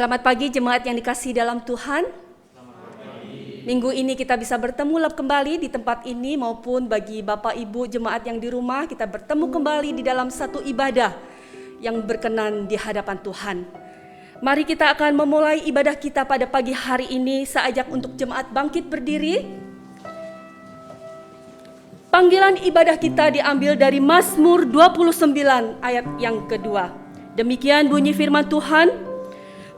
Selamat pagi jemaat yang dikasihi dalam Tuhan. Minggu ini kita bisa bertemu kembali di tempat ini maupun bagi Bapak Ibu jemaat yang di rumah, kita bertemu kembali di dalam satu ibadah yang berkenan di hadapan Tuhan. Mari kita akan memulai ibadah kita pada pagi hari ini. Saya ajak untuk jemaat bangkit berdiri. Panggilan ibadah kita diambil dari Mazmur 29 ayat yang kedua. Demikian bunyi firman Tuhan.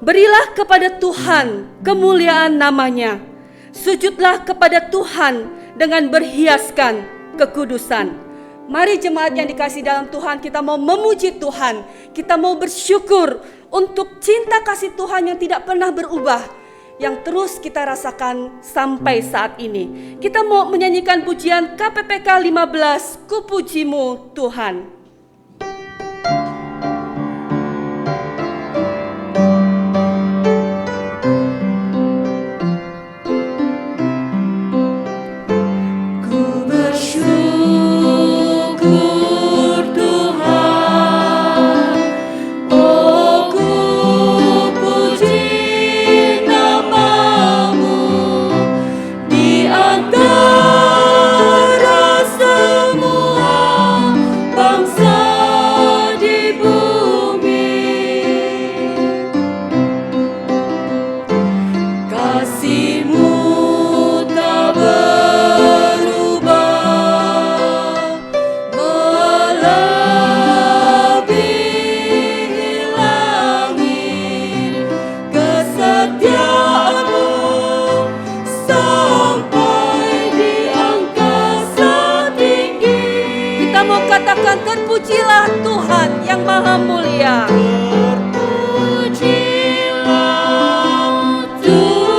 Berilah kepada Tuhan kemuliaan namanya. Sujudlah kepada Tuhan dengan berhiaskan kekudusan. Mari jemaat yang dikasihi dalam Tuhan, kita mau memuji Tuhan. Kita mau bersyukur untuk cinta kasih Tuhan yang tidak pernah berubah, yang terus kita rasakan sampai saat ini. Kita mau menyanyikan pujian KPPK 15, Ku Pujimu Tuhan. Terpujilah Tuhan yang Maha Mulia. Tuhan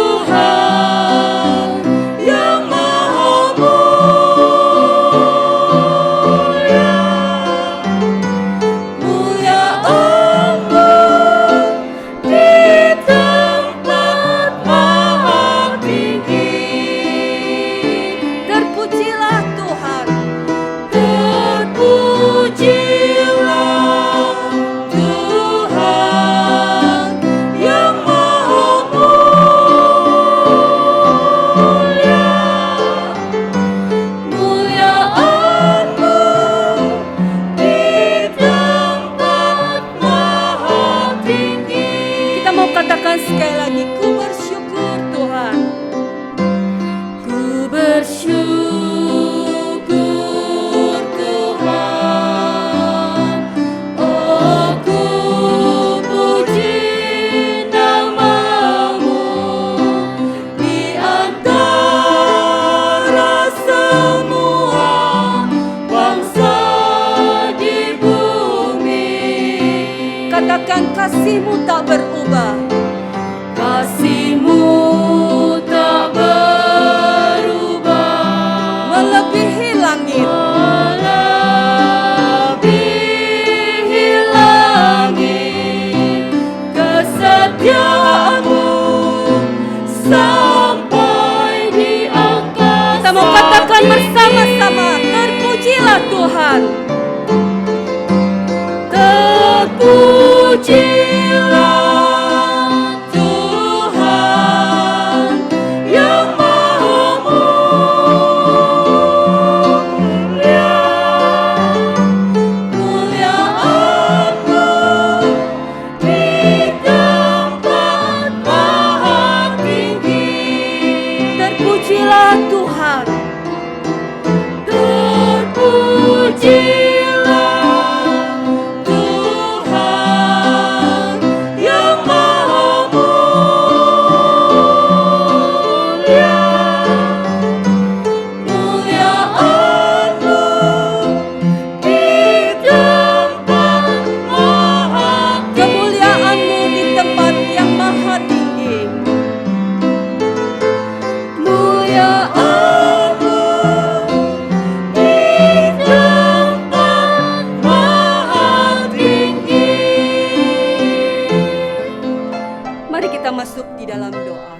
masuk di dalam doa.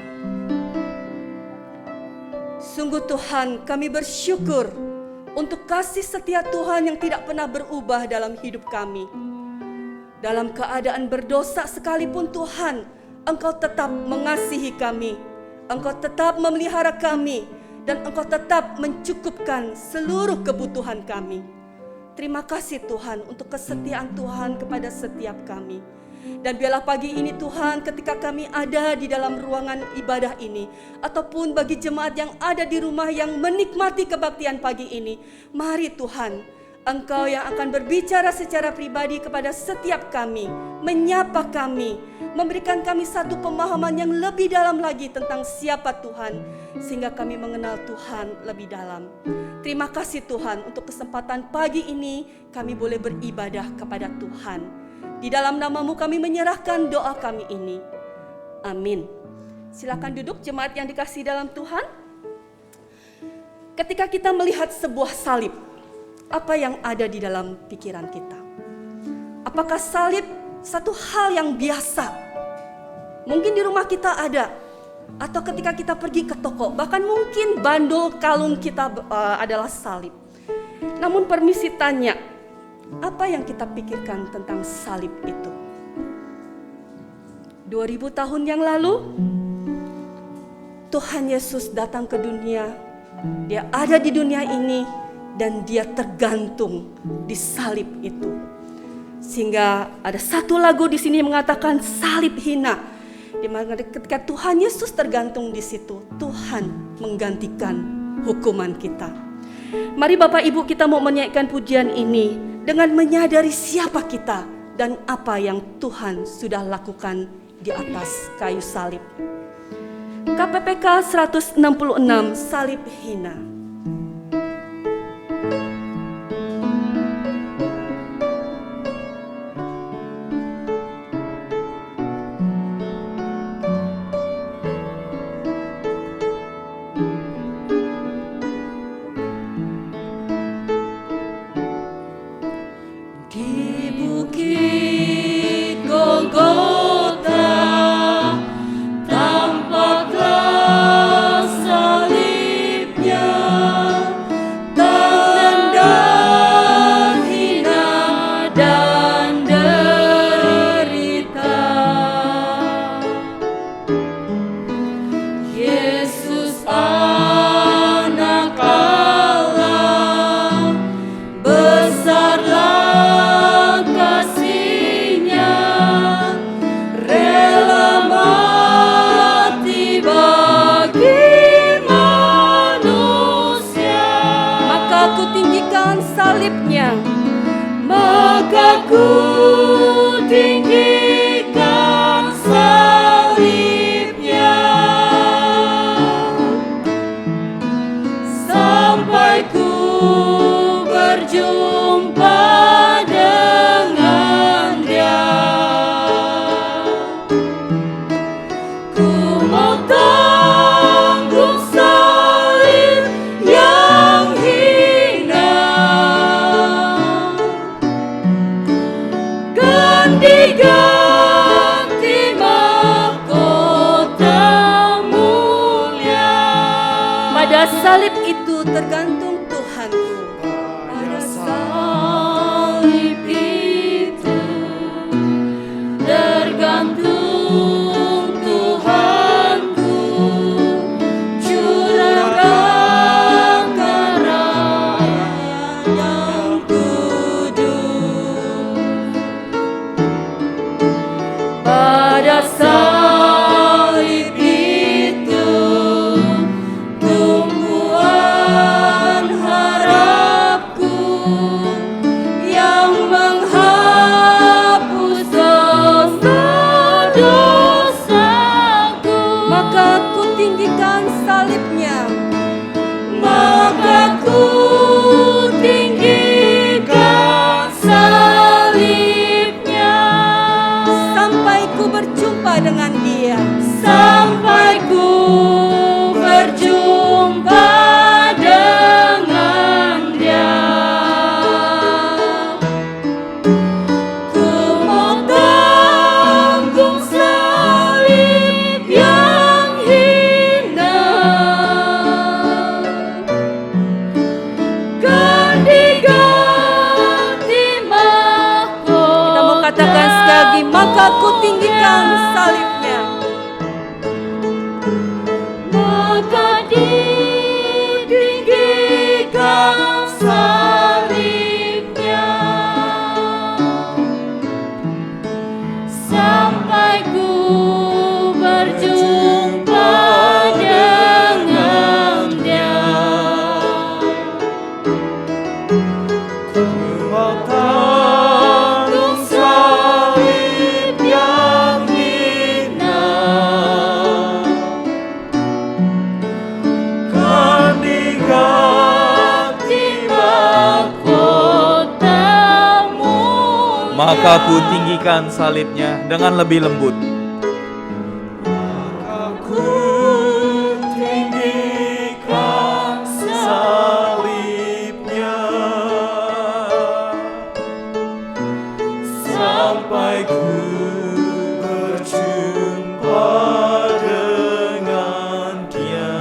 Sungguh Tuhan, kami bersyukur untuk kasih setia Tuhan yang tidak pernah berubah dalam hidup kami. Dalam keadaan berdosa sekalipun Tuhan, Engkau tetap mengasihi kami, Engkau tetap memelihara kami, dan Engkau tetap mencukupkan seluruh kebutuhan kami. Terima kasih Tuhan untuk kesetiaan Tuhan kepada setiap kami. Dan biarlah pagi ini Tuhan, ketika kami ada di dalam ruangan ibadah ini, ataupun bagi jemaat yang ada di rumah yang menikmati kebaktian pagi ini, mari Tuhan, Engkau yang akan berbicara secara pribadi kepada setiap kami, menyapa kami, memberikan kami satu pemahaman yang lebih dalam lagi tentang siapa Tuhan, sehingga kami mengenal Tuhan lebih dalam. Terima kasih Tuhan untuk kesempatan pagi ini kami boleh beribadah kepada Tuhan. Di dalam nama-Mu kami menyerahkan doa kami ini. Amin. Silakan duduk jemaat yang dikasihi dalam Tuhan. Ketika kita melihat sebuah salib, apa yang ada di dalam pikiran kita? Apakah salib satu hal yang biasa? Mungkin di rumah kita ada, atau ketika kita pergi ke toko, bahkan mungkin bandul kalung kita adalah salib. Namun permisi tanya, apa yang kita pikirkan tentang salib itu? 2000 tahun yang lalu, Tuhan Yesus datang ke dunia. Dia ada di dunia ini dan dia tergantung di salib itu. Sehingga ada satu lagu di sini mengatakan salib hina. Di mana ketika Tuhan Yesus tergantung di situ, Tuhan menggantikan hukuman kita. Mari Bapak Ibu, kita mau menyanyikan pujian ini dengan menyadari siapa kita dan apa yang Tuhan sudah lakukan di atas kayu salib. KPPK 166, salib hina. Salib itu tergantung Tuhanku. Pada salib itu tergantung Tuhanku, curahkan karya yang kudus. Pada salib itu dengan dia sampai ku berjumpa dengan dia. Ku mau tanggung salib maka ditinggikan salibnya sampai ku berjumpa dengan Dia. Ku mau tanggung salib yang hina, kan diganti mahkotamu. Maka ku tinggikan salibnya dengan lebih lembut. Ku tinggikan salibnya sampai ku berjumpa dengan Dia.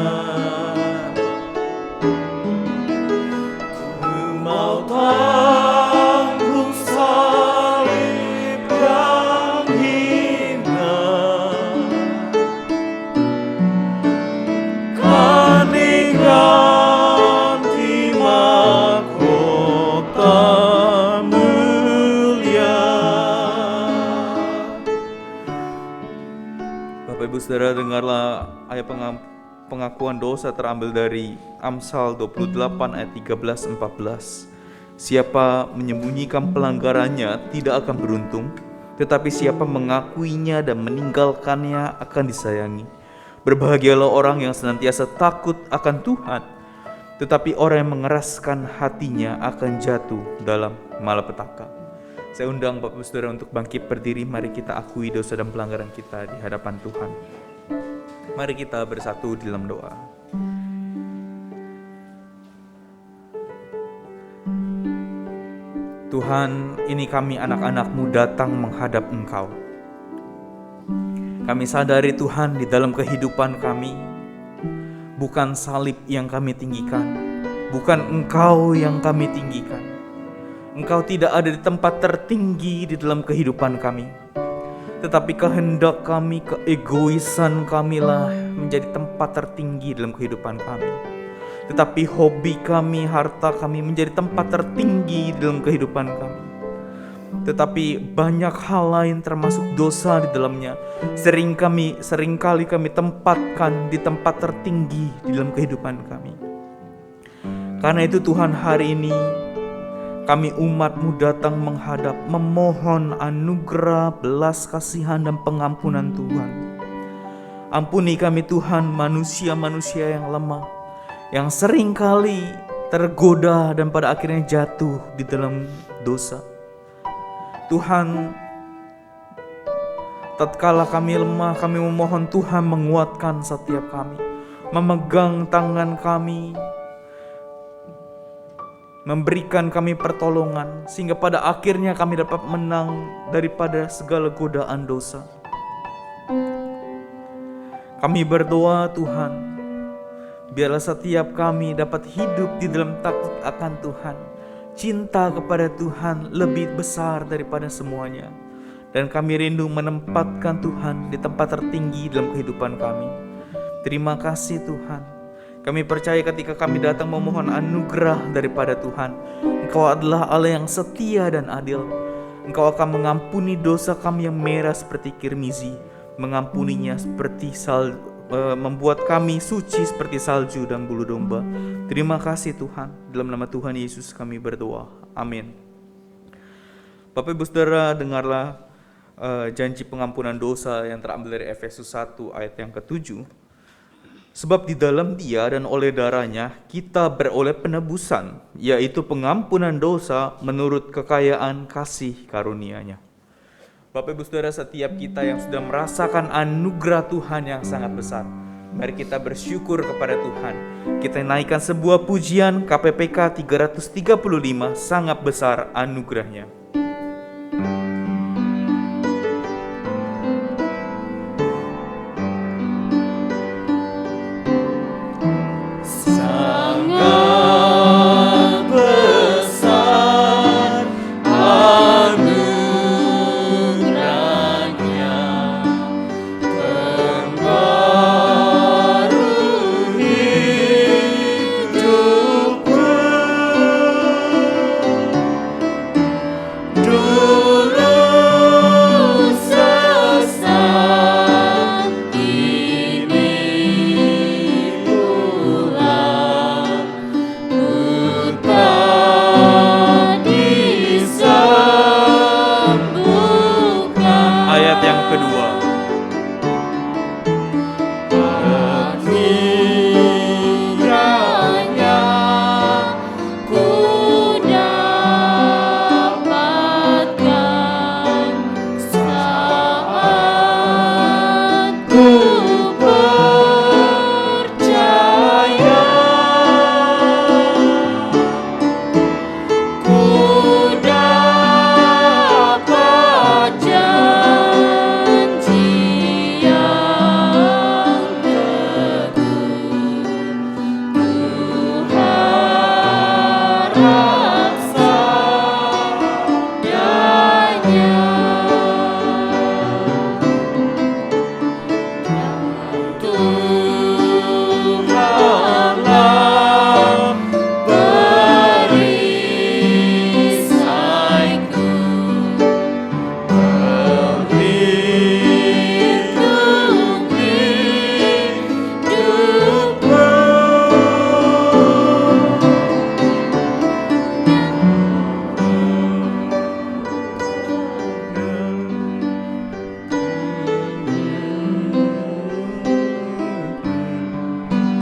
Ku mau tanggung salib yang hina, kan diganti mahkota mulia. Bapak Ibu Saudara, dengarlah ayat pengakuan dosa terambil dari Amsal 28 ayat 13-14. Siapa menyembunyikan pelanggarannya tidak akan beruntung, tetapi siapa mengakuinya dan meninggalkannya akan disayangi. Berbahagialah orang yang senantiasa takut akan Tuhan, tetapi orang yang mengeraskan hatinya akan jatuh dalam malapetaka. Saya undang Bapak Ibu Saudara untuk bangkit berdiri. Mari kita akui dosa dan pelanggaran kita di hadapan Tuhan. Mari kita bersatu di dalam doa. Tuhan, ini kami anak-anak-Mu datang menghadap Engkau. Kami sadari Tuhan, di dalam kehidupan kami bukan salib yang kami tinggikan, bukan Engkau yang kami tinggikan. Engkau tidak ada di tempat tertinggi di dalam kehidupan kami, tetapi kehendak kami, keegoisan kamilah menjadi tempat tertinggi dalam kehidupan kami. Tetapi hobi kami, harta kami menjadi tempat tertinggi dalam kehidupan kami. Tetapi banyak hal lain termasuk dosa di dalamnya seringkali kami tempatkan di tempat tertinggi di dalam kehidupan kami. Karena itu Tuhan, hari ini kami umat-Mu datang menghadap, memohon anugerah, belas kasihan dan pengampunan Tuhan. Ampuni kami Tuhan, manusia-manusia yang lemah, yang seringkali tergoda dan pada akhirnya jatuh di dalam dosa. Tuhan, tatkala kami lemah, kami memohon Tuhan menguatkan setiap kami, memegang tangan kami, memberikan kami pertolongan, sehingga pada akhirnya kami dapat menang daripada segala godaan dosa. Kami berdoa Tuhan, biarlah setiap kami dapat hidup di dalam takut akan Tuhan, cinta kepada Tuhan lebih besar daripada semuanya. Dan kami rindu menempatkan Tuhan di tempat tertinggi dalam kehidupan kami. Terima kasih Tuhan. Kami percaya ketika kami datang memohon anugerah daripada Tuhan, Engkau adalah Allah yang setia dan adil. Engkau akan mengampuni dosa kami yang merah seperti kirmizi, mengampuninya seperti membuat kami suci seperti salju dan bulu domba. Terima kasih Tuhan. Dalam nama Tuhan Yesus kami berdoa. Amin. Bapak Ibu Saudara, dengarlah janji pengampunan dosa yang terambil dari Efesus 1 ayat yang ke-7. Sebab di dalam Dia dan oleh darahnya kita beroleh penebusan, yaitu pengampunan dosa menurut kekayaan kasih karunia-Nya. Bapak Ibu Saudara, setiap kita yang sudah merasakan anugerah Tuhan yang sangat besar, mari kita bersyukur kepada Tuhan. Kita naikkan sebuah pujian KPPK 335, sangat besar anugerahnya.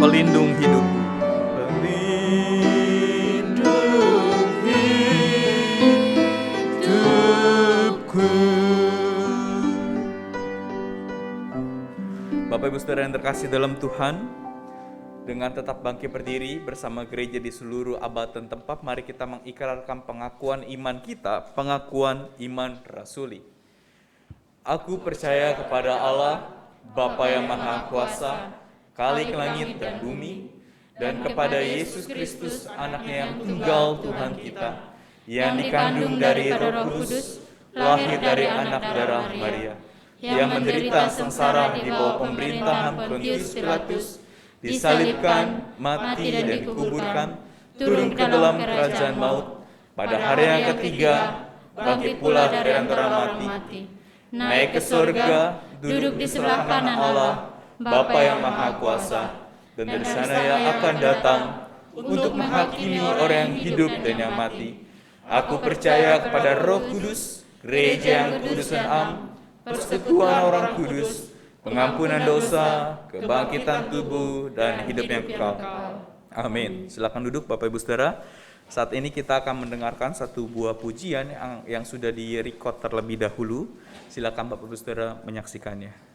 pelindung hidupku. Pelindung hidupku. Bapak Ibu Saudara yang terkasih dalam Tuhan, dengan tetap bangkit berdiri bersama gereja di seluruh abad dan tempat, mari kita mengikrarkan pengakuan iman kita, pengakuan iman rasuli. Aku percaya kepada Allah, Bapa yang Maha Kuasa, Khalik langit dan bumi, dan kepada Yesus Kristus, anaknya yang tunggal Tuhan kita, yang dikandung dari Roh Kudus, lahir dari anak darah Maria, yang menderita sengsara di bawah pemerintahan Pontius Pilatus, disalibkan, mati dan dikuburkan, turun ke dalam kerajaan maut, pada hari yang ketiga bangkit pula dari antara mati, naik ke surga, duduk di sebelah kanan Allah, Bapa yang Maha Kuasa, dan dari sana ia akan datang untuk menghakimi orang yang hidup dan yang mati. Aku percaya kepada Roh Kudus, gereja yang kudus dan am, persekutuan orang kudus, pengampunan dosa, kebangkitan tubuh, dan hidup yang kekal. Amin. Silakan duduk Bapak Ibu Saudara. Saat ini kita akan mendengarkan satu buah pujian yang sudah di-record terlebih dahulu. Silakan Bapak Ibu Saudara menyaksikannya.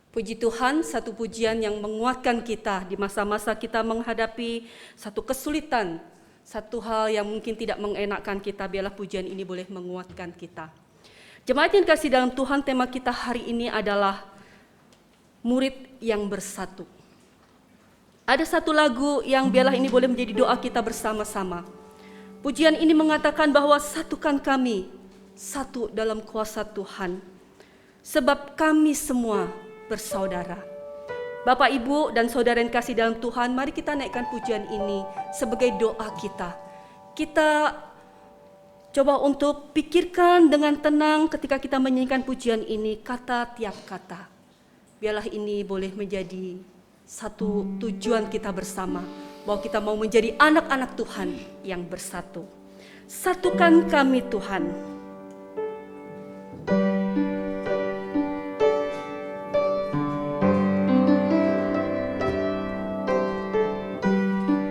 Puji Tuhan, satu pujian yang menguatkan kita di masa-masa kita menghadapi satu kesulitan, satu hal yang mungkin tidak mengenakkan kita, biarlah pujian ini boleh menguatkan kita. Jemaat yang kasih dalam Tuhan, tema kita hari ini adalah murid yang bersatu. Ada satu lagu yang biarlah ini boleh menjadi doa kita bersama-sama. Pujian ini mengatakan bahwa satukan kami, satu dalam kuasa Tuhan, sebab kami semua bersaudara. Bapak, Ibu, dan saudara yang kasih dalam Tuhan, mari kita naikkan pujian ini sebagai doa kita. Kita coba untuk pikirkan dengan tenang ketika kita menyanyikan pujian ini, kata tiap kata. Biarlah ini boleh menjadi satu tujuan kita bersama, bahwa kita mau menjadi anak-anak Tuhan yang bersatu. Satukan kami Tuhan.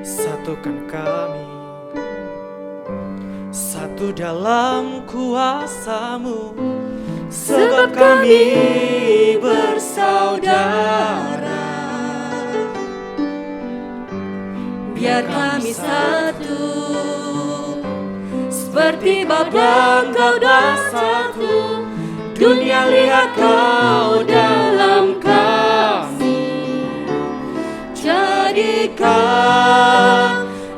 Satukan kami, satu dalam kuasa-Mu, sebab kami bersaudara. Biar kami satu, Seperti Bapa Engkau dah satu, dunia lihat Kau dalam kami. Jadikan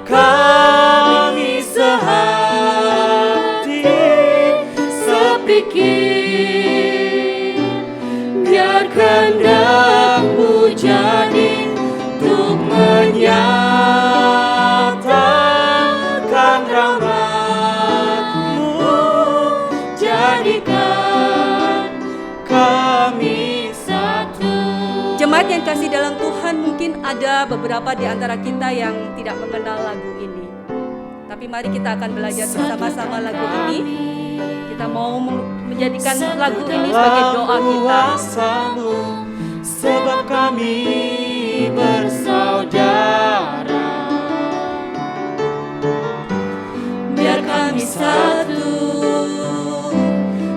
kami sehati, sepikir, biar kehendak-Mu jadi untuk menyatakan rahmat-Mu. Jadikan kami satu. jemaat yang kasih dalam Tuhan, mungkin ada beberapa di antara kita yang tidak mengenal lagu ini. Tapi mari kita akan belajar bersama-sama lagu ini. Kita mau menjadikan lagu ini sebagai doa kita. Kuasa-Mu, sebab kami bersaudara. Biar kami satu,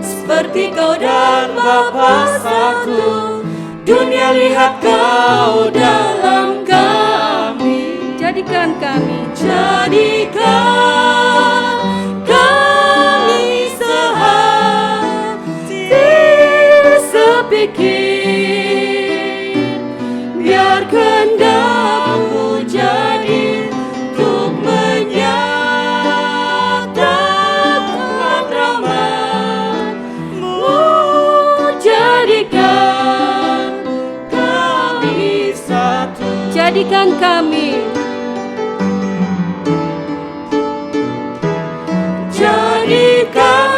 Seperti Kau dan Bapa satu, dunia lihat Kau dalam kami. jadikan kami. Jadikan kami sehati, sepikir, biar kehendak-Mu jadi untuk menyatakan rahmat-Mu. Jadikan kami satu. Jadikan kami. Jadikan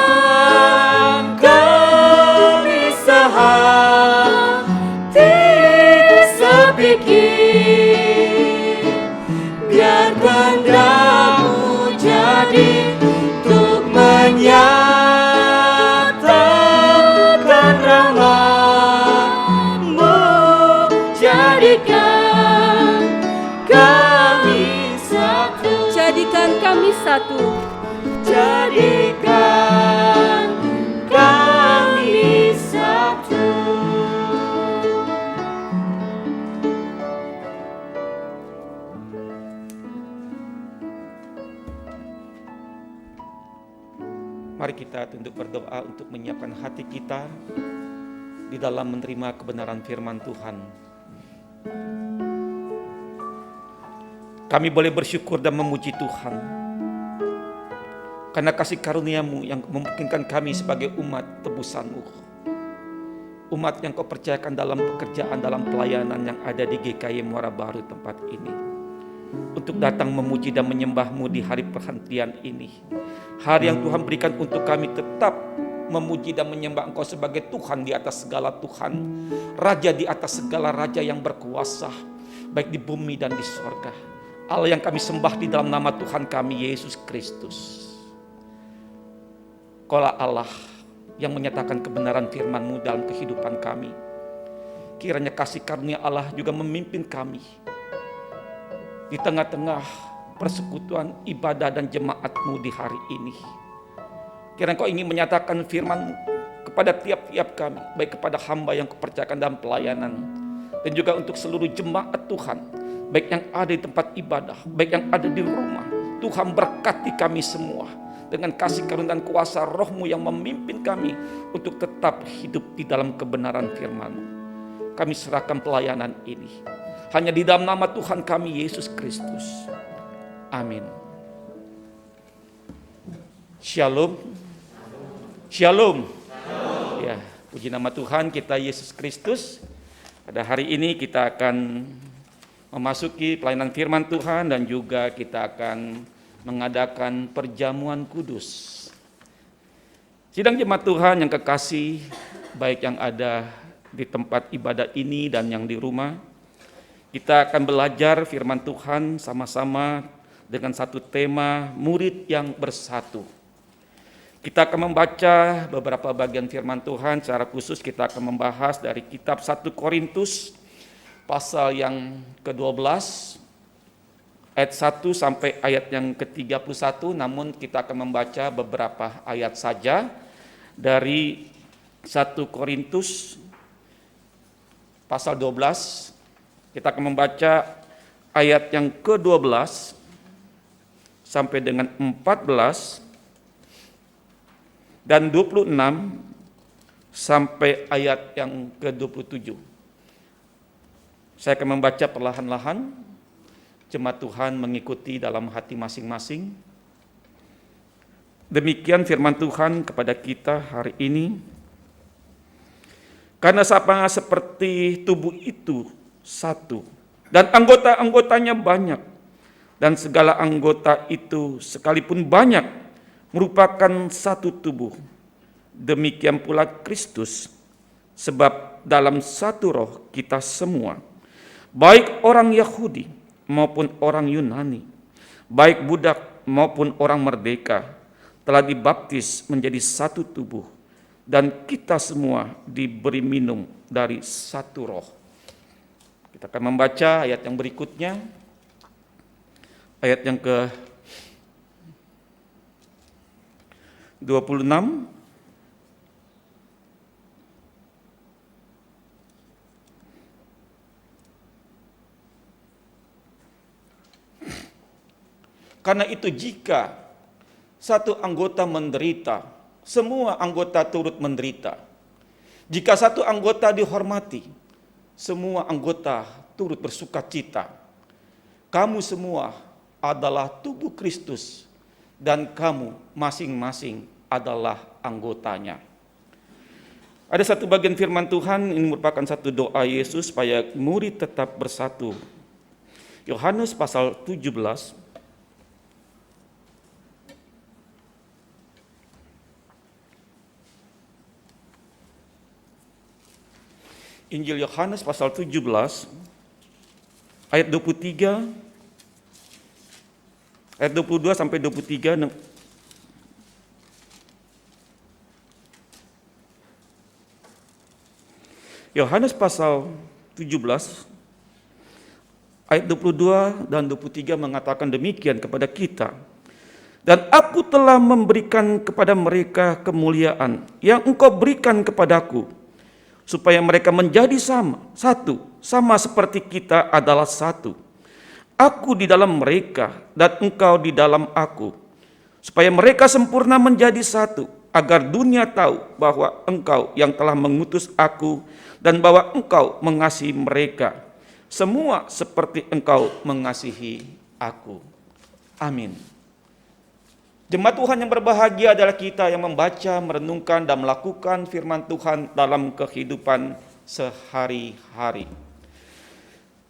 kami sehati, sepikir, biar kehendak-Mu jadi untuk menyatakan rahmat-Mu. Jadikan kami satu. Jadikan kami satu. Jadikan kami satu. Mari kita tunduk berdoa untuk menyiapkan hati kita di dalam menerima kebenaran firman Tuhan. Kami boleh bersyukur dan memuji Tuhan karena kasih karunia-Mu yang memungkinkan kami sebagai umat tebusan-Mu, umat yang Kau percayakan dalam pekerjaan, dalam pelayanan yang ada di GKY Muara Baru tempat ini, untuk datang memuji dan menyembah-Mu di hari perhentian ini, hari yang Tuhan berikan untuk kami tetap memuji dan menyembah Engkau sebagai Tuhan di atas segala Tuhan, Raja di atas segala Raja yang berkuasa, baik di bumi dan di sorga. Allah yang kami sembah di dalam nama Tuhan kami Yesus Kristus. Kaulah Allah yang menyatakan kebenaran firman-Mu dalam kehidupan kami. Kiranya kasih karunia Allah juga memimpin kami di tengah-tengah persekutuan ibadah dan jemaat-Mu di hari ini. Kiranya Kau ingin menyatakan firman-Mu kepada tiap-tiap kami, baik kepada hamba yang kupercayakan dalam pelayanan, dan juga untuk seluruh jemaat Tuhan, baik yang ada di tempat ibadah, baik yang ada di rumah. Tuhan berkati kami semua dengan kasih karunia dan kuasa Roh-Mu yang memimpin kami untuk tetap hidup di dalam kebenaran firman-Mu. Kami serahkan pelayanan ini hanya di dalam nama Tuhan kami Yesus Kristus. Amin. Shalom. Shalom. Ya, puji nama Tuhan kita Yesus Kristus. Pada hari ini kita akan memasuki pelayanan firman Tuhan dan juga kita akan mengadakan perjamuan kudus. Sidang jemaat Tuhan yang kekasih, baik yang ada di tempat ibadah ini dan yang di rumah, kita akan belajar firman Tuhan sama-sama dengan satu tema murid yang bersatu. Kita akan membaca beberapa bagian firman Tuhan, secara khusus kita akan membahas dari kitab 1 Korintus pasal yang ke-12 ayat 1 sampai ayat yang ke-31, namun kita akan membaca beberapa ayat saja dari 1 Korintus pasal 12. Kita akan membaca ayat yang ke-12 sampai dengan 14 dan 26 sampai ayat yang ke-27. Saya akan membaca perlahan-lahan, jemaat Tuhan mengikuti dalam hati masing-masing. Demikian firman Tuhan kepada kita hari ini. Karena sama seperti tubuh itu satu, dan anggota-anggotanya banyak, dan segala anggota itu sekalipun banyak, merupakan satu tubuh. Demikian pula Kristus, sebab dalam satu roh kita semua, baik orang Yahudi maupun orang Yunani, baik budak maupun orang merdeka, telah dibaptis menjadi satu tubuh, dan kita semua diberi minum dari satu roh. Kita akan membaca ayat yang berikutnya, ayat yang ke-26. Karena itu jika satu anggota menderita, semua anggota turut menderita. Jika satu anggota dihormati, semua anggota turut bersukacita. Kamu semua adalah tubuh Kristus dan kamu masing-masing adalah anggotanya. Ada satu bagian firman Tuhan, ini merupakan satu doa Yesus supaya murid tetap bersatu. Yohanes pasal 17 Injil Yohanes pasal 17 ayat 23 ayat 22 sampai 23. Yohanes pasal 17 ayat 22 dan 23 mengatakan demikian kepada kita. Dan aku telah memberikan kepada mereka kemuliaan yang engkau berikan kepadaku, supaya mereka menjadi sama seperti kita adalah satu. Aku di dalam mereka dan engkau di dalam aku, supaya mereka sempurna menjadi satu, agar dunia tahu bahwa engkau yang telah mengutus aku dan bahwa engkau mengasihi mereka, semua seperti engkau mengasihi aku. Amin. Jemaat Tuhan yang berbahagia adalah kita yang membaca, merenungkan, dan melakukan firman Tuhan dalam kehidupan sehari-hari.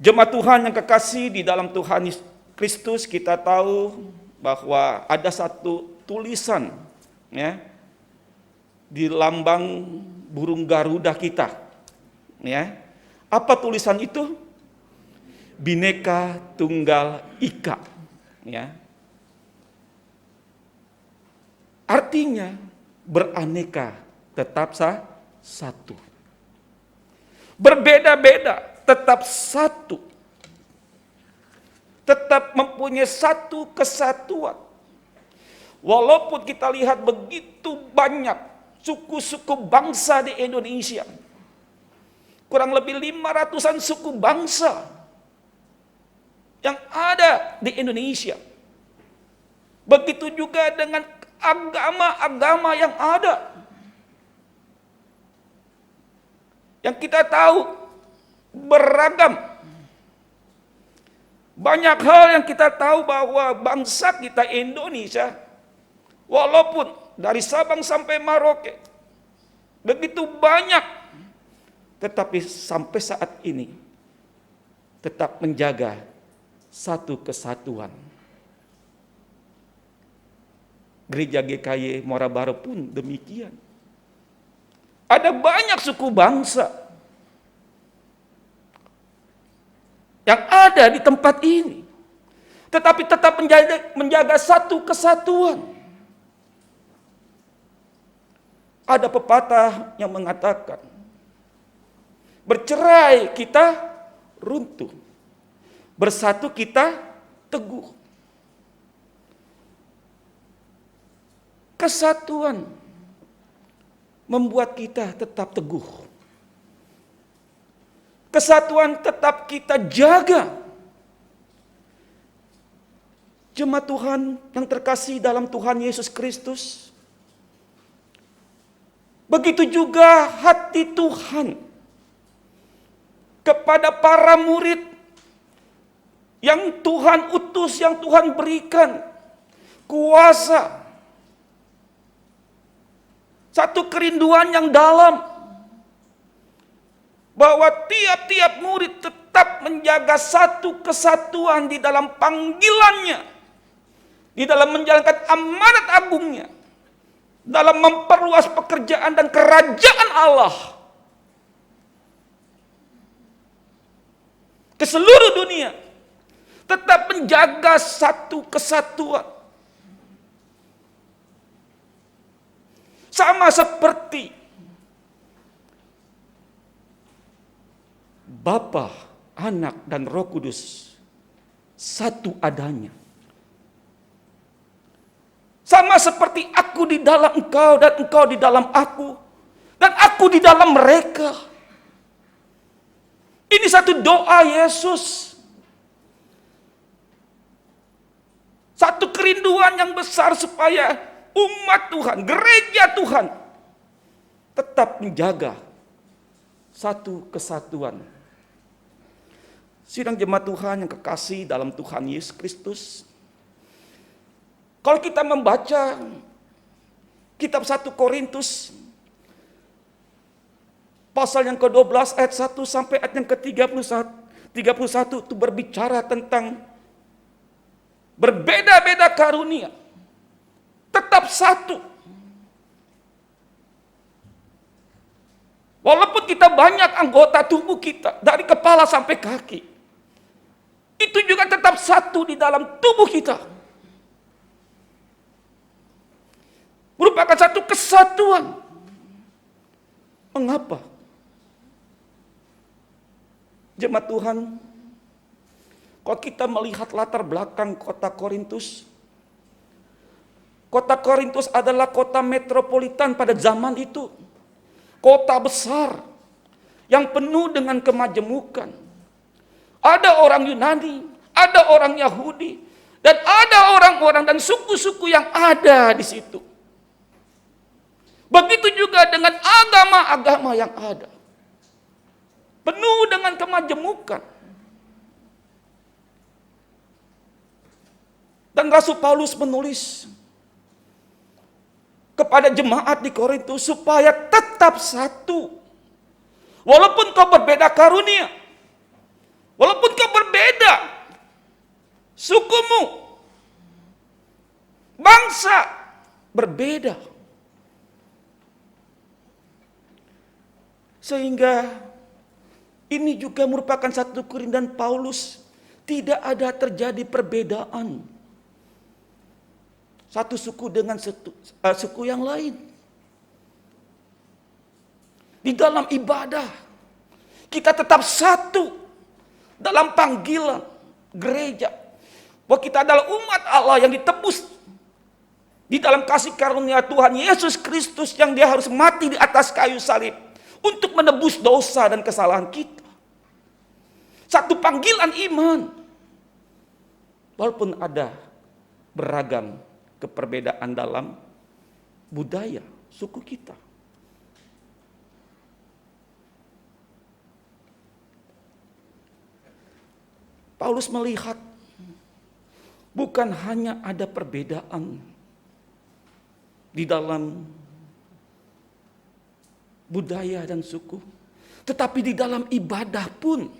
Jemaat Tuhan yang kekasih di dalam Tuhan Kristus, kita tahu bahwa ada satu tulisan ya, di lambang burung Garuda kita. Ya. Apa tulisan itu? Bhinneka Tunggal Ika. Ya. Artinya beraneka tetap satu. Berbeda-beda tetap satu. Tetap mempunyai satu kesatuan. Walaupun kita lihat begitu banyak suku-suku bangsa di Indonesia. Kurang lebih 500-an suku bangsa yang ada di Indonesia. Begitu juga dengan agama-agama yang ada. Yang kita tahu beragam. Banyak hal yang kita tahu bahwa bangsa kita Indonesia, walaupun dari Sabang sampai Merauke, begitu banyak, tetapi sampai saat ini tetap menjaga satu kesatuan. Gereja GKY Muara Baru pun demikian. Ada banyak suku bangsa yang ada di tempat ini, tetapi tetap menjaga satu kesatuan. Ada pepatah yang mengatakan, bercerai kita runtuh, bersatu kita teguh. Kesatuan membuat kita tetap teguh. Kesatuan tetap kita jaga. Jemaat Tuhan yang terkasih dalam Tuhan Yesus Kristus, begitu juga hati Tuhan kepada para murid yang Tuhan utus, yang Tuhan berikan kuasa. Satu kerinduan yang dalam, bahwa tiap-tiap murid tetap menjaga satu kesatuan di dalam panggilannya, di dalam menjalankan amanat agungnya, dalam memperluas pekerjaan dan kerajaan Allah ke seluruh dunia, tetap menjaga satu kesatuan. Sama seperti Bapa, Anak, dan Roh Kudus satu adanya. Sama seperti aku di dalam engkau dan engkau di dalam aku dan aku di dalam mereka. Ini satu doa Yesus. Satu kerinduan yang besar supaya umat Tuhan, gereja Tuhan tetap menjaga satu kesatuan. Sidang jemaat Tuhan yang kekasih dalam Tuhan Yesus Kristus, kalau kita membaca kitab 1 Korintus pasal yang ke-12 ayat 1 sampai ayat yang ke-31 itu berbicara tentang berbeda-beda karunia, tetap satu. Walaupun kita banyak anggota tubuh kita, dari kepala sampai kaki, itu juga tetap satu di dalam tubuh kita. Merupakan satu kesatuan. Mengapa? Jemaat Tuhan, kalau kita melihat latar belakang kota Korintus, kota Korintus adalah kota metropolitan pada zaman itu. Kota besar yang penuh dengan kemajemukan. Ada orang Yunani, ada orang Yahudi, dan ada orang-orang dan suku-suku yang ada di situ. Begitu juga dengan agama-agama yang ada. Penuh dengan kemajemukan. Dan Rasul Paulus menulis kepada jemaat di Korintus supaya tetap satu. Walaupun kau berbeda karunia, walaupun kau berbeda sukumu, bangsa berbeda. Sehingga ini juga merupakan satu kerinduan Paulus, tidak ada terjadi perbedaan satu suku dengan suku yang lain. Di dalam ibadah, kita tetap satu dalam panggilan gereja. Bahwa kita adalah umat Allah yang ditebus Di dalam kasih karunia Tuhan Yesus Kristus yang dia harus mati di atas kayu salib untuk menebus dosa dan kesalahan kita. Satu panggilan iman. Walaupun ada beragam keperbedaan dalam budaya suku kita. Paulus melihat bukan hanya ada perbedaan di dalam budaya dan suku, tetapi di dalam ibadah pun.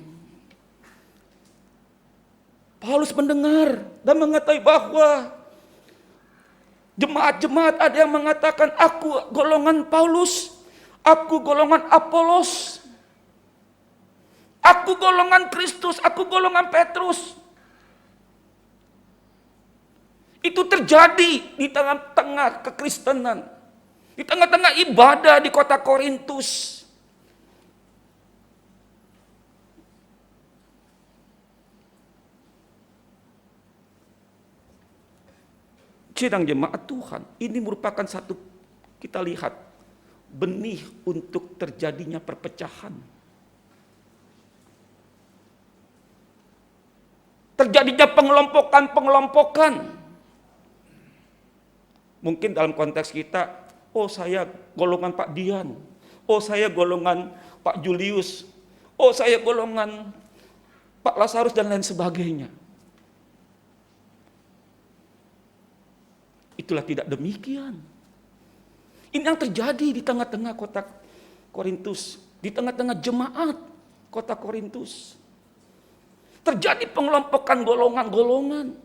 Paulus mendengar dan mengetahui bahwa jemaat-jemaat ada yang mengatakan, aku golongan Paulus, aku golongan Apolos, aku golongan Kristus, aku golongan Petrus. Itu terjadi di tengah-tengah kekristenan, di tengah-tengah ibadah di kota Korintus. Sidang jemaat Tuhan, ini merupakan satu, kita lihat, benih untuk terjadinya perpecahan. Terjadinya pengelompokan. Mungkin dalam konteks kita, oh saya golongan Pak Dian, oh saya golongan Pak Julius, oh saya golongan Pak Lazarus dan lain sebagainya. Itulah tidak demikian. Ini yang terjadi di tengah-tengah kota Korintus, di tengah-tengah jemaat kota Korintus. Terjadi pengelompokan golongan-golongan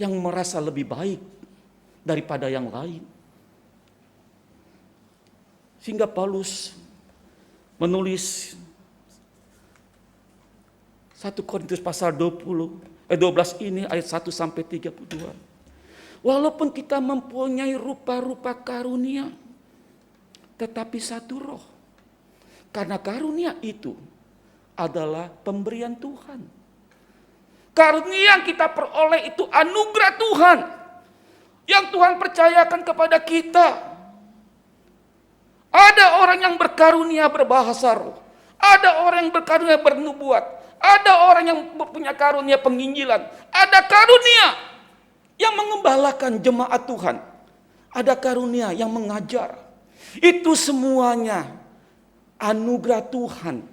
yang merasa lebih baik daripada yang lain. Sehingga Paulus menulis 1 Korintus pasal 12 ini ayat 1 sampai 32. Walaupun kita mempunyai rupa-rupa karunia, tetapi satu roh. Karena karunia itu adalah pemberian Tuhan. Karunia yang kita peroleh itu anugerah Tuhan yang Tuhan percayakan kepada kita. Ada orang yang berkarunia berbahasa roh, ada orang yang berkarunia bernubuat, ada orang yang punya karunia penginjilan, ada karunia yang mengembalakan jemaat Tuhan, ada karunia yang mengajar. Itu semuanya anugerah Tuhan,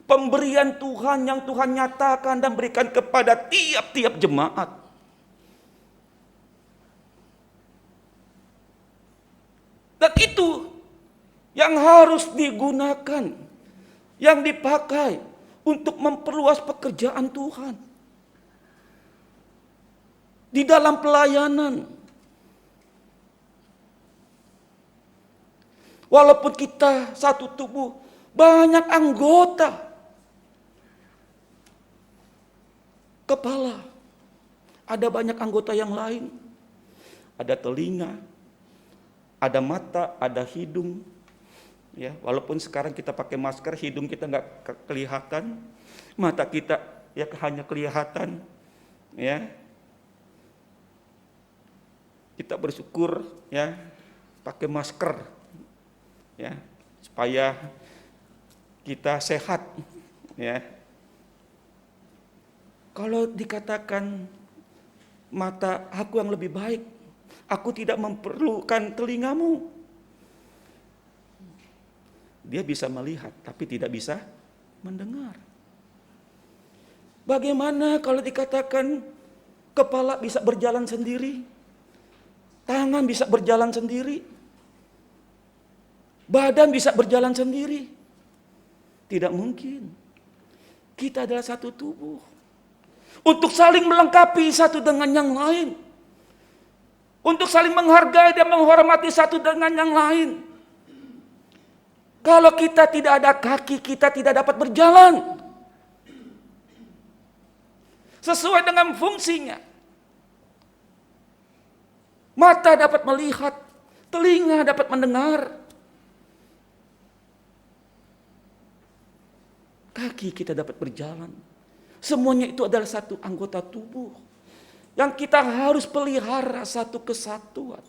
pemberian Tuhan yang Tuhan nyatakan dan berikan kepada tiap-tiap jemaat. Dan itu yang harus digunakan, yang dipakai untuk memperluas pekerjaan Tuhan. Di dalam pelayanan. Walaupun kita satu tubuh, banyak anggota. Kepala. Ada banyak anggota yang lain. Ada telinga, ada mata, ada hidung. Ya, walaupun sekarang kita pakai masker, hidung kita nggak kelihatan, mata kita ya hanya kelihatan. Ya, kita bersyukur ya pakai masker ya supaya kita sehat ya. Kalau dikatakan mata aku yang lebih baik, aku tidak memerlukan telingamu. Dia bisa melihat tapi tidak bisa mendengar. Bagaimana kalau dikatakan kepala bisa berjalan sendiri? Tangan bisa berjalan sendiri. Badan bisa berjalan sendiri. Tidak mungkin. Kita adalah satu tubuh. Untuk saling melengkapi satu dengan yang lain. Untuk saling menghargai dan menghormati satu dengan yang lain. Kalau kita tidak ada kaki, kita tidak dapat berjalan sesuai dengan fungsinya. Mata dapat melihat, telinga dapat mendengar, kaki kita dapat berjalan. Semuanya itu adalah satu anggota tubuh yang kita harus pelihara satu kesatuan.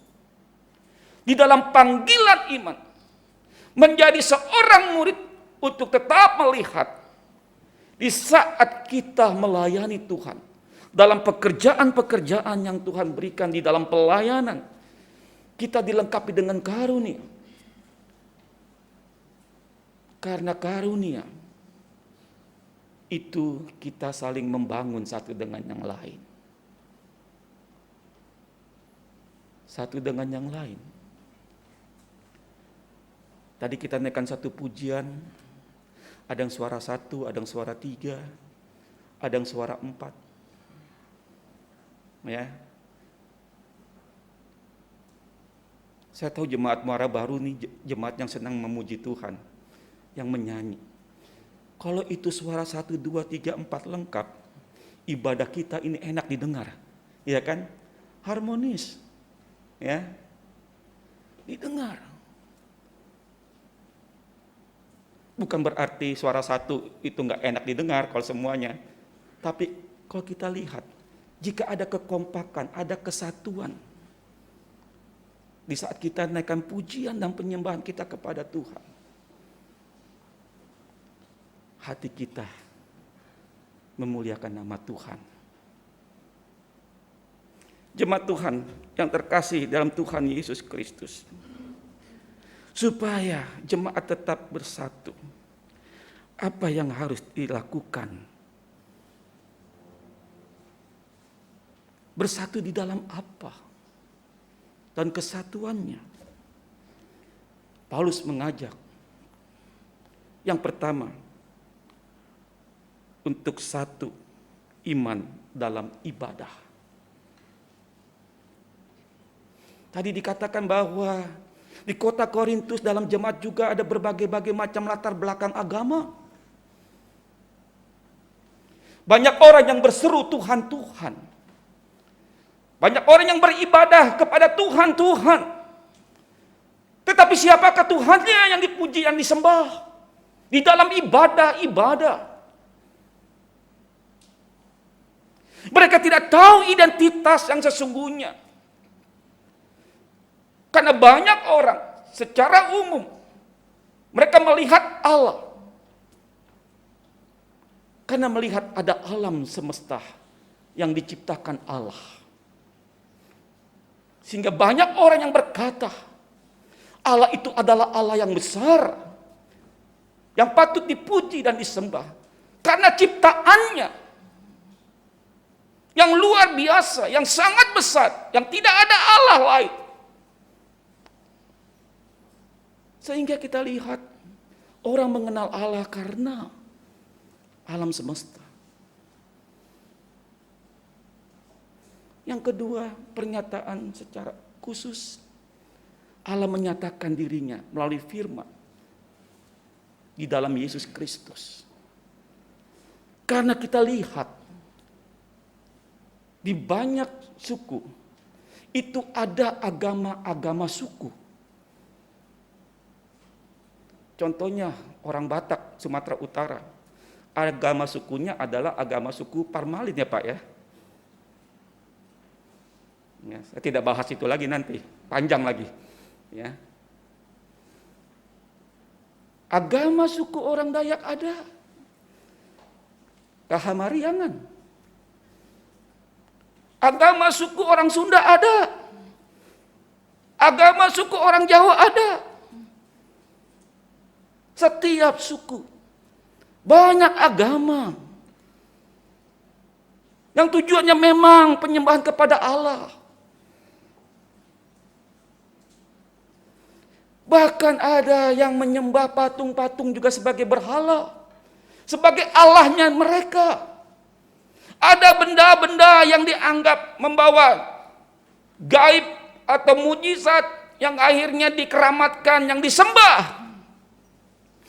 Di dalam panggilan iman, menjadi seorang murid untuk tetap melihat di saat kita melayani Tuhan, dalam pekerjaan-pekerjaan yang Tuhan berikan di dalam pelayanan, kita dilengkapi dengan karunia. Karena karunia itu kita saling membangun satu dengan yang lain. Satu dengan yang lain. Tadi kita naikkan satu pujian, ada yang suara 1, ada yang suara 3, ada yang suara 4. Ya. Saya tahu jemaat Muara Baru nih jemaat yang senang memuji Tuhan, yang menyanyi. Kalau itu suara 1, 2, 3, 4 lengkap, ibadah kita ini enak didengar. Ya kan? Harmonis. Ya. Didengar. Bukan berarti suara 1 itu nggak enak didengar kalau semuanya. Tapi kalau kita lihat, jika ada kekompakan, ada kesatuan, di saat kita naikkan pujian dan penyembahan kita kepada Tuhan, hati kita memuliakan nama Tuhan. Jemaat Tuhan yang terkasih dalam Tuhan Yesus Kristus, supaya jemaat tetap bersatu, apa yang harus dilakukan? Bersatu di dalam apa? Dan kesatuannya. Paulus mengajak, yang pertama, untuk satu iman dalam ibadah. Tadi dikatakan bahwa di kota Korintus dalam jemaat juga ada berbagai-bagai macam latar belakang agama. Banyak orang yang berseru Tuhan, Tuhan. Banyak orang yang beribadah kepada Tuhan, Tuhan. Tetapi siapakah Tuhannya yang dipuji, yang disembah? Di dalam ibadah. Mereka tidak tahu identitas yang sesungguhnya. Karena banyak orang secara umum mereka melihat Allah. Karena melihat ada alam semesta yang diciptakan Allah. Sehingga banyak orang yang berkata, Allah itu adalah Allah yang besar, yang patut dipuji dan disembah. Karena ciptaannya yang luar biasa, yang sangat besar, yang tidak ada Allah lain. Sehingga kita lihat orang mengenal Allah karena alam semesta. Yang kedua, pernyataan secara khusus. Allah menyatakan dirinya melalui firman di dalam Yesus Kristus. Karena kita lihat di banyak suku itu ada agama-agama suku. Contohnya orang Batak, Sumatera Utara. Agama sukunya adalah agama suku Parmalin ya Pak ya. Ya, saya tidak bahas itu lagi nanti, panjang lagi. Ya. Agama suku orang Dayak ada. Kahamariangan. Agama suku orang Sunda ada. Agama suku orang Jawa ada. Setiap suku banyak agama yang tujuannya memang penyembahan kepada Allah. Bahkan ada yang menyembah patung-patung juga sebagai berhala, sebagai Allahnya mereka. Ada benda-benda yang dianggap membawa gaib atau mujizat yang akhirnya dikeramatkan, yang disembah.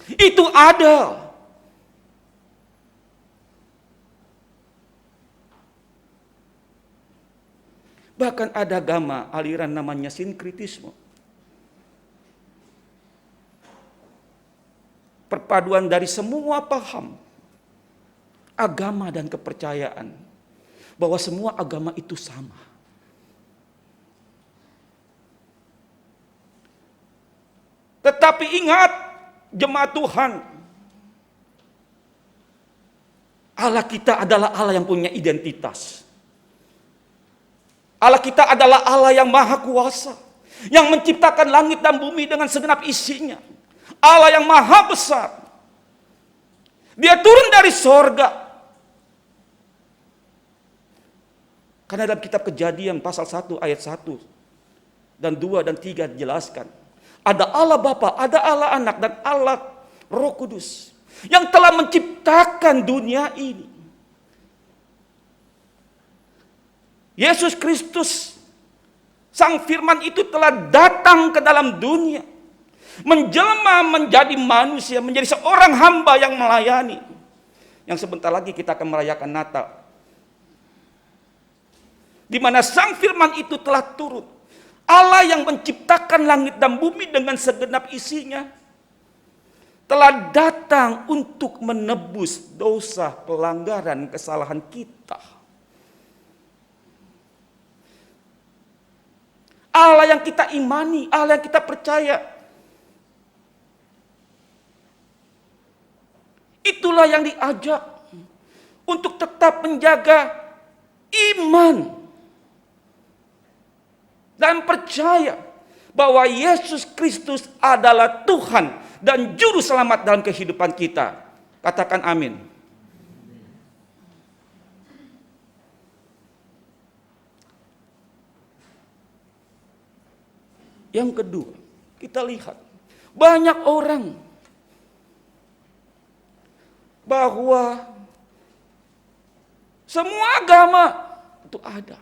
Itu ada. Bahkan ada agama aliran namanya sinkritisme. Perpaduan dari semua paham, agama dan kepercayaan. bahwa semua agama itu sama. Tetapi ingat, jemaat Tuhan, Allah kita adalah Allah yang punya identitas. Allah kita adalah Allah yang maha kuasa, yang menciptakan langit dan bumi dengan segenap isinya. Allah yang maha besar. Dia turun dari sorga. Karena dalam kitab Kejadian pasal 1 ayat 1 dan 2 dan 3 dijelaskan, ada Allah Bapa, ada Allah Anak, dan Allah Roh Kudus yang telah menciptakan dunia ini. Yesus Kristus, Sang Firman itu telah datang ke dalam dunia, menjelma menjadi manusia, menjadi seorang hamba yang melayani. Yang sebentar lagi kita akan merayakan Natal, di mana Sang Firman itu telah turun. Allah yang menciptakan langit dan bumi dengan segenap isinya telah datang untuk menebus dosa, pelanggaran, kesalahan kita. Allah yang kita imani, Allah yang kita percaya, itulah yang diajak untuk tetap menjaga iman dan percaya bahwa Yesus Kristus adalah Tuhan dan Juru Selamat dalam kehidupan kita. Katakan amin. Yang kedua, kita lihat banyak orang bahwa semua agama itu ada.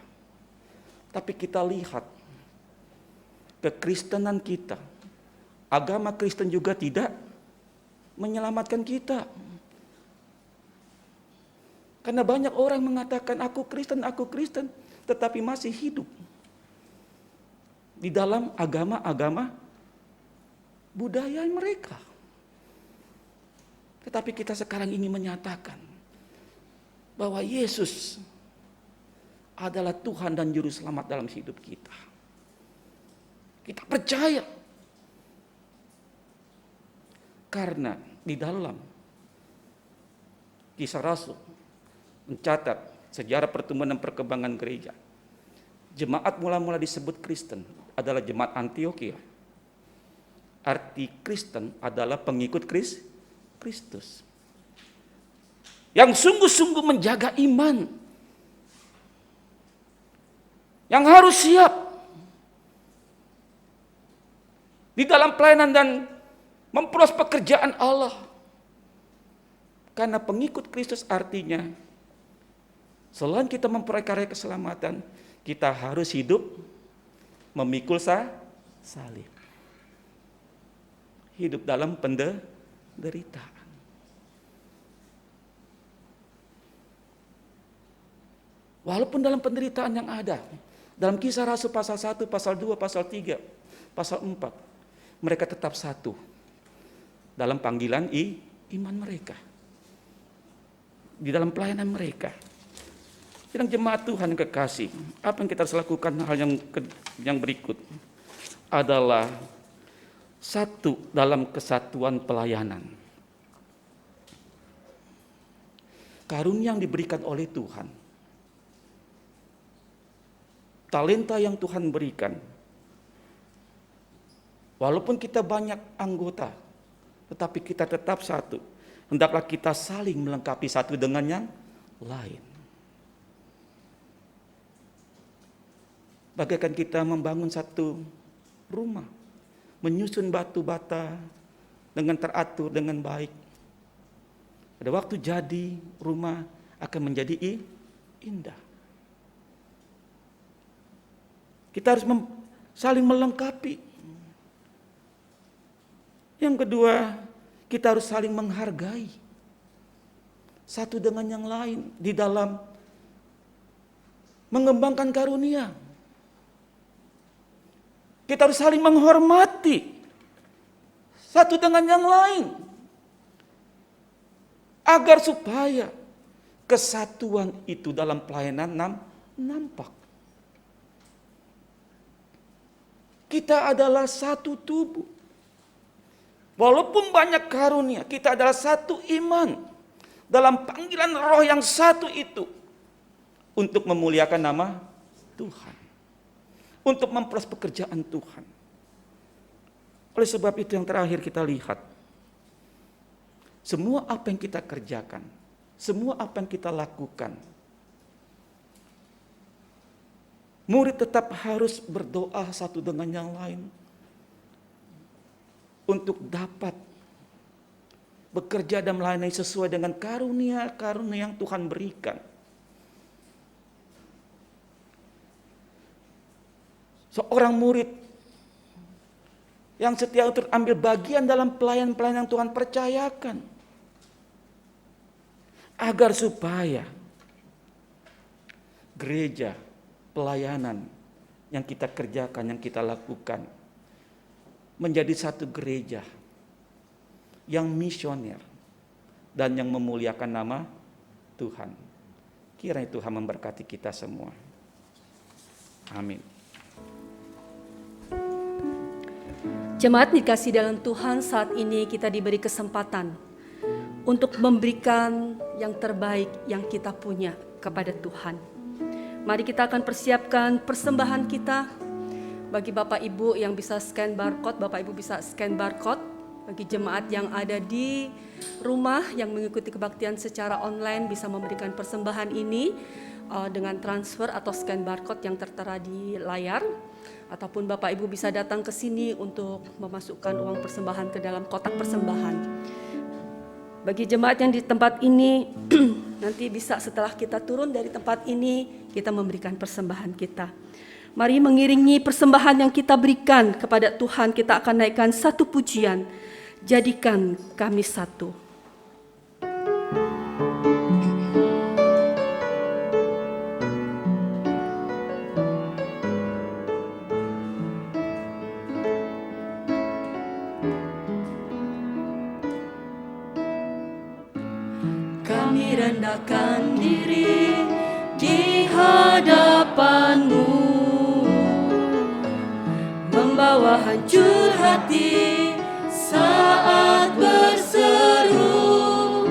Tapi kita lihat kekristenan kita, agama Kristen juga tidak menyelamatkan kita. Karena banyak orang mengatakan aku Kristen, tetapi masih hidup di dalam agama-agama budaya mereka. Tetapi kita sekarang ini menyatakan bahwa Yesus adalah Tuhan dan Juru Selamat dalam hidup kita. Kita percaya. Karena di dalam Kisah Rasul mencatat sejarah pertumbuhan dan perkembangan gereja, jemaat mula-mula disebut Kristen adalah jemaat Antiokhia. Arti Kristen adalah pengikut Kristus, yang sungguh-sungguh menjaga iman, yang harus siap di dalam pelayanan dan memperoleh pekerjaan Allah. Karena pengikut Kristus artinya selain kita memperoleh keselamatan, kita harus hidup memikul salib. Hidup dalam penderitaan. Walaupun dalam penderitaan yang ada, dalam Kisah Rasul pasal 1, pasal 2, pasal 3, pasal 4, mereka tetap satu dalam panggilan iman mereka, di dalam pelayanan mereka. Sedang jemaat Tuhan kekasih, apa yang kita harus lakukan? Hal yang berikut adalah satu dalam kesatuan pelayanan. Karunia yang diberikan oleh Tuhan, talenta yang Tuhan berikan. Walaupun kita banyak anggota, tetapi kita tetap satu. Hendaklah kita saling melengkapi satu dengan yang lain. Bagaikan kita membangun satu rumah, menyusun batu bata dengan teratur, dengan baik. Pada waktu jadi, rumah akan menjadi indah. Kita harus saling melengkapi. Yang kedua, kita harus saling menghargai satu dengan yang lain di dalam mengembangkan karunia. Kita harus saling menghormati satu dengan yang lain, agar supaya kesatuan itu dalam pelayanan nampak. Kita adalah satu tubuh. Walaupun banyak karunia, kita adalah satu iman dalam panggilan roh yang satu itu untuk memuliakan nama Tuhan, untuk memperoleh pekerjaan Tuhan. Oleh sebab itu yang terakhir kita lihat, semua apa yang kita kerjakan, semua apa yang kita lakukan, murid tetap harus berdoa satu dengan yang lain untuk dapat bekerja dan melayani sesuai dengan karunia-karunia yang Tuhan berikan. Seorang murid yang setia untuk ambil bagian dalam pelayanan-pelayanan yang Tuhan percayakan, agar supaya gereja, pelayanan yang kita kerjakan, yang kita lakukan, menjadi satu gereja yang misioner dan yang memuliakan nama Tuhan. Kiranya Tuhan memberkati kita semua. Amin. Jemaat dikasih dalam Tuhan, saat ini kita diberi kesempatan untuk memberikan yang terbaik yang kita punya kepada Tuhan. Mari kita akan persiapkan persembahan kita. Bagi Bapak Ibu yang bisa scan barcode, Bapak Ibu bisa scan barcode. Bagi jemaat yang ada di rumah yang mengikuti kebaktian secara online bisa memberikan persembahan ini dengan transfer atau scan barcode yang tertera di layar. Ataupun Bapak Ibu bisa datang ke sini untuk memasukkan uang persembahan ke dalam kotak persembahan. Bagi jemaat yang di tempat ini, nanti bisa setelah kita turun dari tempat ini, kita memberikan persembahan kita. Mari mengiringi persembahan yang kita berikan kepada Tuhan, kita akan naikkan satu pujian, jadikan kami satu. Kami rendahkan diri di hadapan-Mu, membawa hancur hati saat berseru,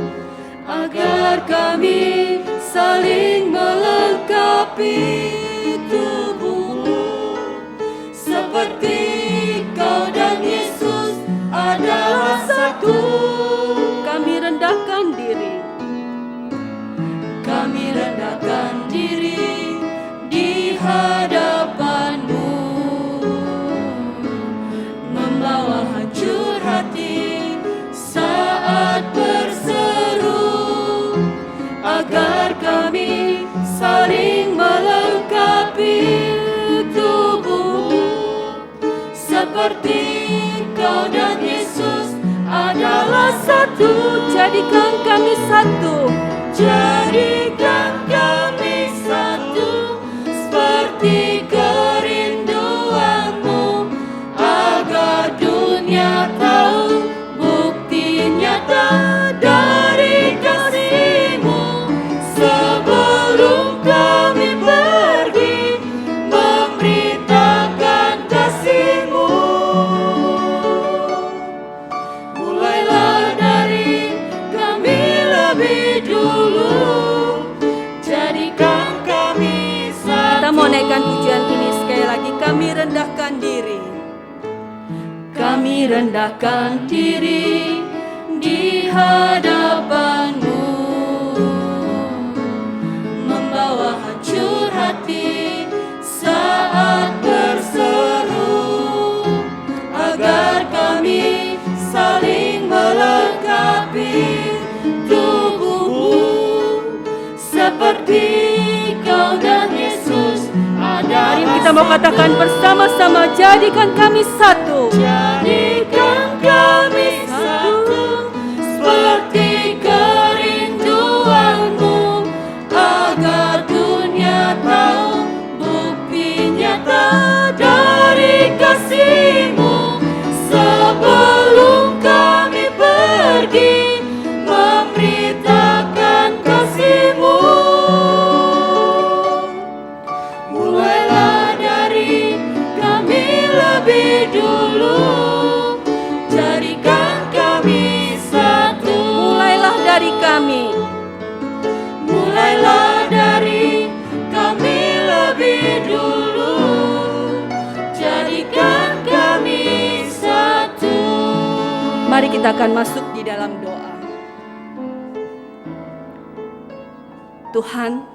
agar kami saling melengkapi tubuh-Mu, seperti Kau dan Yesus adalah satu. Kami rendahkan diri. Kami rendahkan diri di hadapan-Mu, membawa hancur hati saat berseru, agar kami saling melengkapi tubuh-Mu, seperti Kau dan Yesus adalah satu. Jadikan kami satu. Jadikan kami satu, seperti kerinduan-Mu, agar dunia tahu bukti nyata dari kasih-Mu. Sebelum kami pergi memberitakan kasih-Mu, mulailah dari kami lebih dulu. Jadikan kami satu. Kita mau naikkan pujian ini sekali lagi. Kami rendahkan diri. Kami rendahkan diri di hadapan-Mu, membawa hancur hati saat berseru, agar kami saling melengkapi tubuh-Mu, seperti Kau dan Yesus adalah. Mari kita mau katakan bersama-sama, jadikan kami satu. Jadikan kami satu, seperti kerinduan-Mu, agar dunia tahu bukti nyata dari kasih-Mu. Sebelum kami pergi memberitakan kasih-Mu, Kita akan masuk di dalam doa. Tuhan,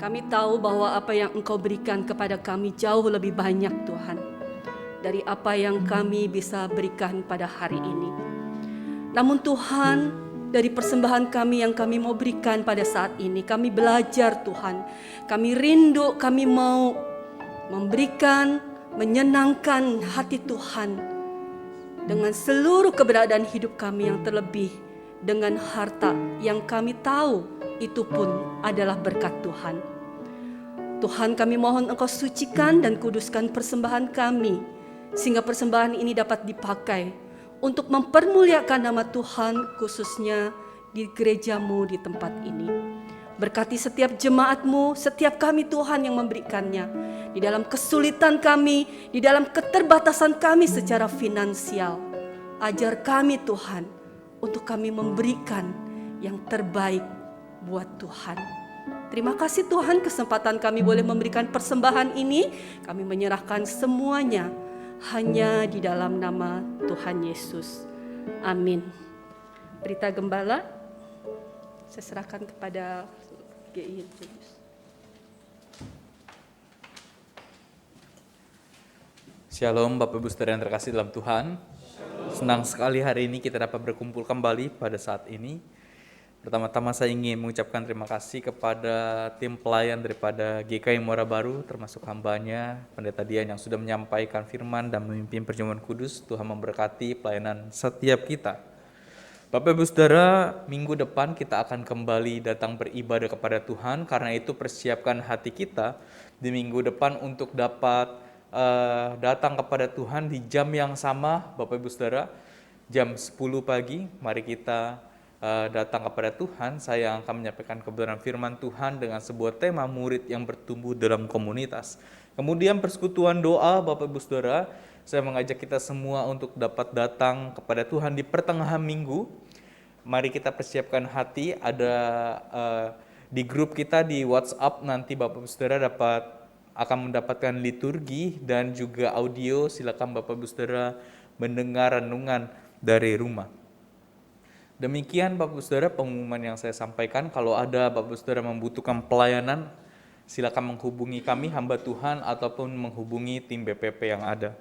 kami tahu bahwa apa yang Engkau berikan kepada kami jauh lebih banyak Tuhan, dari apa yang kami bisa berikan pada hari ini. Namun Tuhan, dari persembahan kami yang kami mau berikan pada saat ini, kami belajar Tuhan, kami rindu, kami mau memberikan, menyenangkan hati Tuhan dengan seluruh keberadaan hidup kami, yang terlebih dengan harta yang kami tahu itu pun adalah berkat Tuhan. Tuhan, kami mohon Engkau sucikan dan kuduskan persembahan kami, sehingga persembahan ini dapat dipakai untuk mempermuliakan nama Tuhan, khususnya di gereja-Mu di tempat ini. Berkati setiap jemaat-Mu, setiap kami Tuhan yang memberikannya, di dalam kesulitan kami, di dalam keterbatasan kami secara finansial. Ajar kami Tuhan, untuk kami memberikan yang terbaik buat Tuhan. Terima kasih Tuhan, kesempatan kami boleh memberikan persembahan ini. Kami menyerahkan semuanya hanya di dalam nama Tuhan Yesus. Amin. Berita Gembala saya serahkan kepada GI. Shalom Bapak Ibu Saudara yang terkasih dalam Tuhan. Senang sekali hari ini kita dapat berkumpul kembali pada saat ini. Pertama-tama saya ingin mengucapkan terima kasih kepada tim pelayan daripada GKI Muara Baru, termasuk hambanya, Pendeta Dian yang sudah menyampaikan firman dan memimpin perjamuan kudus. Tuhan memberkati pelayanan setiap kita. Bapak Ibu Saudara, minggu depan kita akan kembali datang beribadah kepada Tuhan. Karena itu persiapkan hati kita di minggu depan untuk dapat datang kepada Tuhan di jam yang sama, Bapak Ibu Saudara, jam 10 pagi. Mari kita datang kepada Tuhan. Saya akan menyampaikan kebenaran firman Tuhan dengan sebuah tema murid yang bertumbuh dalam komunitas. Kemudian persekutuan doa, Bapak Ibu Saudara, saya mengajak kita semua untuk dapat datang kepada Tuhan di pertengahan minggu. Mari kita persiapkan hati. Ada di grup kita di WhatsApp, nanti Bapak Ibu Saudara akan mendapatkan liturgi dan juga audio. Silakan Bapak Ibu Saudara mendengar renungan dari rumah. Demikian Bapak Ibu Saudara pengumuman yang saya sampaikan. Kalau ada Bapak Ibu Saudara membutuhkan pelayanan, silakan menghubungi kami hamba Tuhan ataupun menghubungi tim BPP yang ada.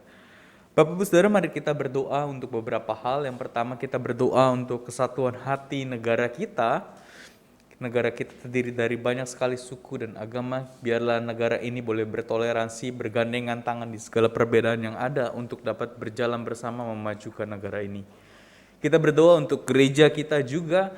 Bapak Ibu Saudara, mari kita berdoa untuk beberapa hal. Yang pertama, kita berdoa untuk kesatuan hati negara kita. Negara kita terdiri dari banyak sekali suku dan agama. Biarlah negara ini boleh bertoleransi, bergandengan tangan di segala perbedaan yang ada untuk dapat berjalan bersama memajukan negara ini. Kita berdoa untuk gereja kita juga,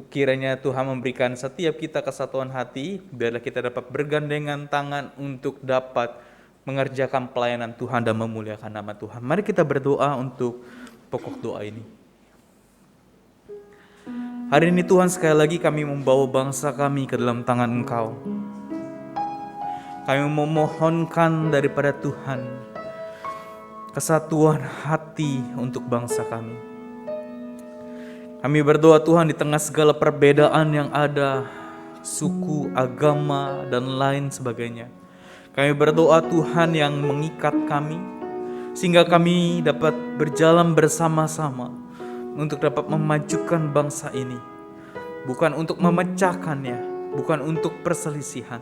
kiranya Tuhan memberikan setiap kita kesatuan hati, biarlah kita dapat bergandengan tangan untuk dapat mengerjakan pelayanan Tuhan dan memuliakan nama Tuhan. Mari kita berdoa untuk pokok doa ini. Hari ini Tuhan, sekali lagi kami membawa bangsa kami ke dalam tangan Engkau. Kami memohonkan daripada Tuhan kesatuan hati untuk bangsa kami. Kami berdoa Tuhan, di tengah segala perbedaan yang ada, suku, agama, dan lain sebagainya. Kami berdoa Tuhan yang mengikat kami, sehingga kami dapat berjalan bersama-sama untuk dapat memajukan bangsa ini. Bukan untuk memecahkannya, bukan untuk perselisihan,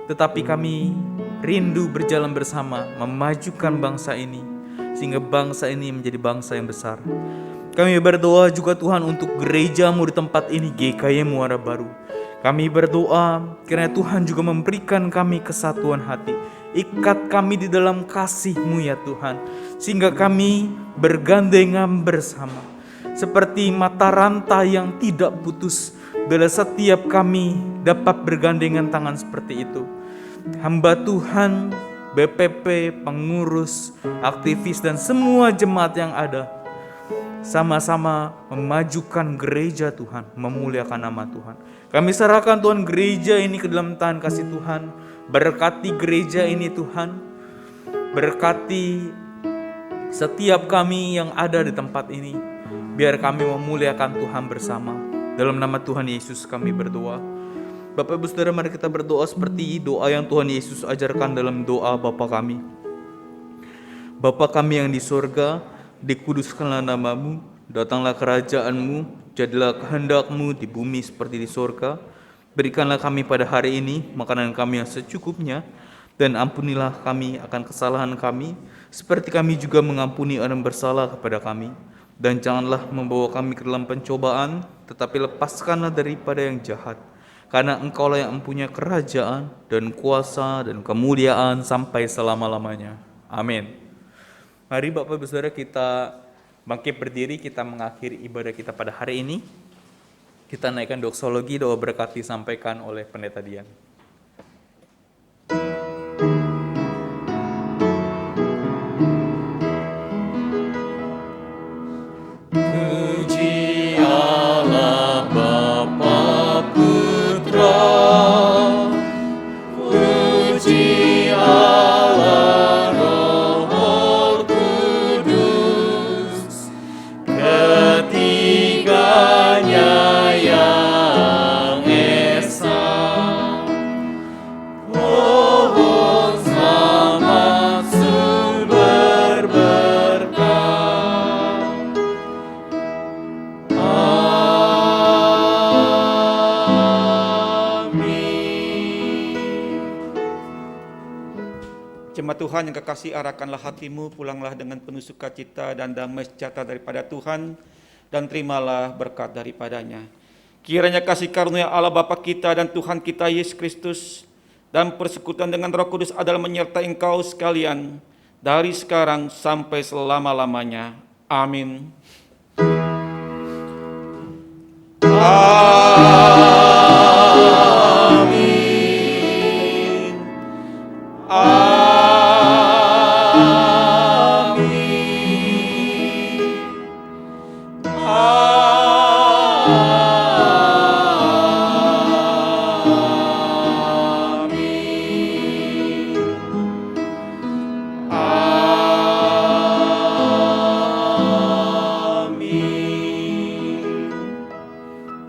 tetapi kami rindu berjalan bersama, memajukan bangsa ini, sehingga bangsa ini menjadi bangsa yang besar. Kami berdoa juga Tuhan untuk gereja-Mu di tempat ini, GKI Muara Baru. Kami berdoa kiranya Tuhan juga memberikan kami kesatuan hati. Ikat kami di dalam kasih-Mu ya Tuhan, sehingga kami bergandengan bersama. Seperti mata rantai yang tidak putus, bila setiap kami dapat bergandengan tangan seperti itu. Hamba Tuhan, BPP, pengurus, aktivis, dan semua jemaat yang ada, sama-sama memajukan gereja Tuhan, memuliakan nama Tuhan. Kami serahkan Tuhan gereja ini ke dalam tangan kasih Tuhan. Berkati gereja ini Tuhan. Berkati setiap kami yang ada di tempat ini. Biar kami memuliakan Tuhan bersama. Dalam nama Tuhan Yesus kami berdoa. Bapak Ibu Saudara, mari kita berdoa seperti doa yang Tuhan Yesus ajarkan dalam doa Bapa kami. Bapa kami yang di sorga, dikuduskanlah nama-Mu, Datanglah kerajaan-Mu, jadilah kehendak-Mu di bumi seperti di surga. Berikanlah kami pada hari ini makanan kami yang secukupnya, dan ampunilah kami akan kesalahan kami, seperti kami juga mengampuni orang bersalah kepada kami. Dan janganlah membawa kami ke dalam pencobaan, tetapi lepaskanlah daripada yang jahat. Karena Engkaulah yang mempunyai kerajaan dan kuasa dan kemuliaan sampai selama-lamanya. Amin. Mari Bapak Ibu Saudara kita bangkit berdiri, kita mengakhiri ibadah kita pada hari ini. Kita naikkan doksologi, doa berkat disampaikan oleh Pendeta Dian. Puji Allah Bapa Putra, puji Allah Roh Kudus, ketiganya yang esa. Pohon selamat sumber berkah. Jemaat Tuhan yang kekasih, arahkanlah hatimu, pulanglah dengan penuh sukacita dan damai sejahtera daripada Tuhan, dan terimalah berkat daripadanya. Kiranya kasih karunia Allah Bapa kita dan Tuhan kita Yesus Kristus dan persekutuan dengan Roh Kudus adalah menyertai engkau sekalian dari sekarang sampai selama-lamanya. Amin. Amin.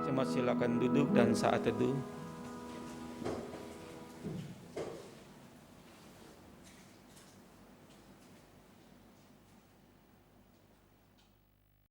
Jemaat silakan duduk dan saat teduh.